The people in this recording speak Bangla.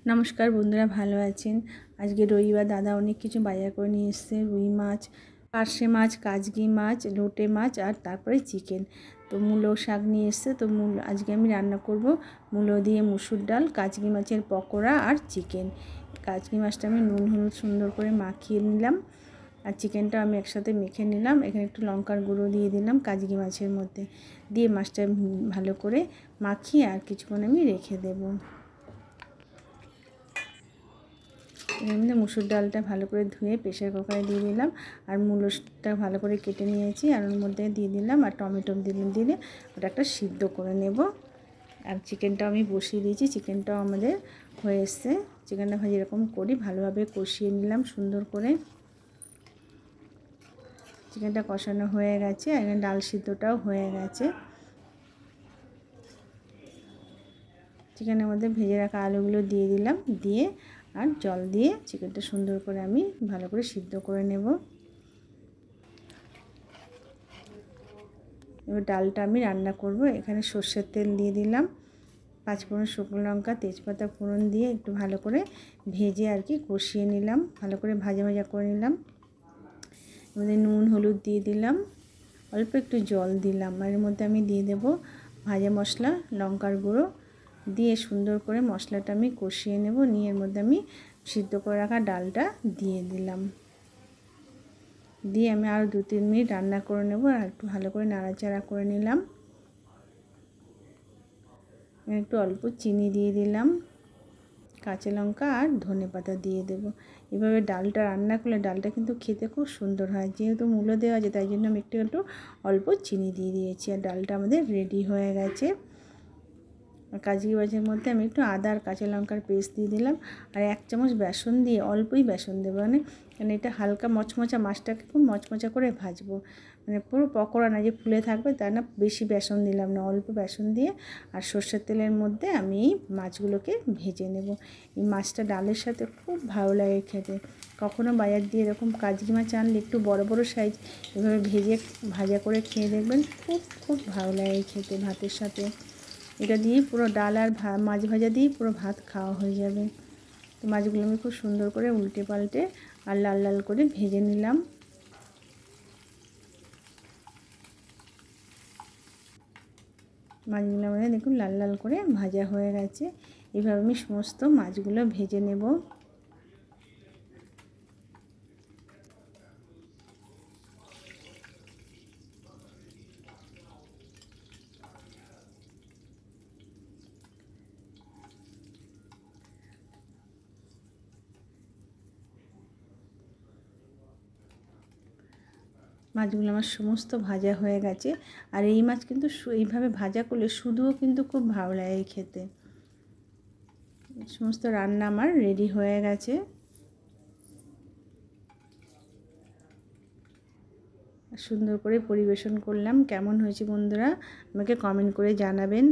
নমস্কার বন্ধুরা, ভালো আছেন? আজকে রবিবার, দাদা অনেক কিছু বাজার করে নিয়ে এসেছে। রুই মাছ, পার্শে মাছ, কাজকি মাছ, লোটে মাছ আর তারপরে চিকেন। তো মূলো শাক নিয়ে এসেছে। তো আজকে আমি রান্না করব মূলো দিয়ে মুসুর ডাল, কাজকি মাছের পকোড়া আর চিকেন। কাজকি মাছটা আমি নুন হলুদ সুন্দর করে মাখিয়ে নিলাম, আর চিকেনটা আমি একসাথে মেখে নিলাম। এখানে একটু লঙ্কার গুঁড়ো দিয়ে দিলাম কাজকি মাছের মধ্যে, দিয়ে মাছটা ভালো করে মাখিয়ে আর কিছুক্ষণ আমি রেখে দেবো। এর মধ্যে মুসুর ডালটা ভালো করে ধুয়ে প্রেসার কুকারে দিয়ে দিলাম, আর মূলোটা ভালো করে কেটে নিয়েছি আর ওর মধ্যে দিয়ে দিলাম, আর টমেটো দিলে ওটা একটা সিদ্ধ করে নেব। আর চিকেনটাও আমি বসিয়ে দিয়েছি, চিকেনটাও আমাদের হয়ে এসছে। চিকেনটা ভাজি এরকম করি, ভালোভাবে কষিয়ে নিলাম সুন্দর করে। চিকেনটা কষানো হয়ে গেছে, আর এখানে ডাল সিদ্ধটাও হয়ে গেছে। চিকেনের মধ্যে ভেজে রাখা আলুগুলো দিয়ে দিলাম, দিয়ে আর জল দিয়ে চিকেনটা সুন্দর করে আমি ভালো করে সিদ্ধ করে নেব। এবার ডালটা আমি রান্না করব। এখানে সর্ষের তেল দিয়ে দিলাম, 5 ফোড়ন, শুকনো লঙ্কা, তেজপাতা ফোড়ন দিয়ে একটু ভালো করে ভেজে আর কি কষিয়ে নিলাম, ভালো করে ভাজা করে নিলাম। এর নুন হলুদ দিয়ে দিলাম, অল্প একটু জল দিলাম, আর এর মধ্যে আমি দিয়ে দেব ভাজা মশলা, লঙ্কার গুঁড়ো দিয়ে সুন্দর করে মশলাটা আমি কষিয়ে নেব। নিয়ে এর মধ্যে আমি সিদ্ধ করে রাখা ডালটা দিয়ে দিলাম, দিয়ে আমি আরও 2-3 মিনিট রান্না করে নেব। আর একটু ভালো করে নাড়াচাড়া করে নিলাম। একটু অল্প চিনি দিয়ে দিলাম, কাঁচা লঙ্কা আর ধনেপাতা দিয়ে দেব। এভাবে ডালটা রান্না করলে ডালটা কিন্তু খেতে খুব সুন্দর হয়। যেহেতু মূলো দেওয়া আছে তাই জন্য আমি একটু অল্প চিনি দিয়ে দিয়েছি। আর ডালটা আমাদের রেডি হয়ে গেছে। কাজকি মাছের মধ্যে আমি একটু আদা আর কাঁচা লঙ্কার পেস্ট দিয়ে দিলাম, আর 1 চামচ বেসন দিয়ে, অল্পই বেসন দেবো, মানে এটা হালকা মচমচা, মাছটাকে খুব মচমচা করে ভাজবো, মানে পুরো পকোড়া না যে ফুলে থাকবে তা না। বেশি বেসন দিলাম না, অল্প বেসন দিয়ে আর সর্ষের তেলের মধ্যে আমি এই মাছগুলোকে ভেজে নেব। এই মাছটা ডালের সাথে খুব ভালো লাগে খেতে। কখনো বাজার দিয়ে এরকম কাজকি মাছ আনলে একটু বড় সাইজ এভাবে ভাজা করে খেয়ে দেখবেন, খুব ভালো লাগে খেতে ভাতের সাথে। এটা দিয়ে পুরো ডাল আর মাছ ভাজা দিয়ে পুরো ভাত খাওয়া হয়ে যাবে। তো মাছগুলো আমি খুব সুন্দর করে উল্টে পাল্টে আর লাল লাল করে ভেজে নিলাম। মাছগুলো আমাদের দেখুন লাল লাল করে ভাজা হয়ে গেছে। এভাবে আমি সমস্ত মাছগুলো ভেজে নেব। মাছগুলো আমার সমস্ত ভাজা হয়ে গেছে। আর এই মাছ কিন্তু এইভাবে ভাজা করলে শুধুও কিন্তু খুব ভালো লাগে খেতে। সমস্ত রান্না আমার রেডি হয়ে গেছে। সুন্দর করে পরিবেশন করলাম। কেমন হয়েছে বন্ধুরা আমাকে কমেন্ট করে জানাবেন।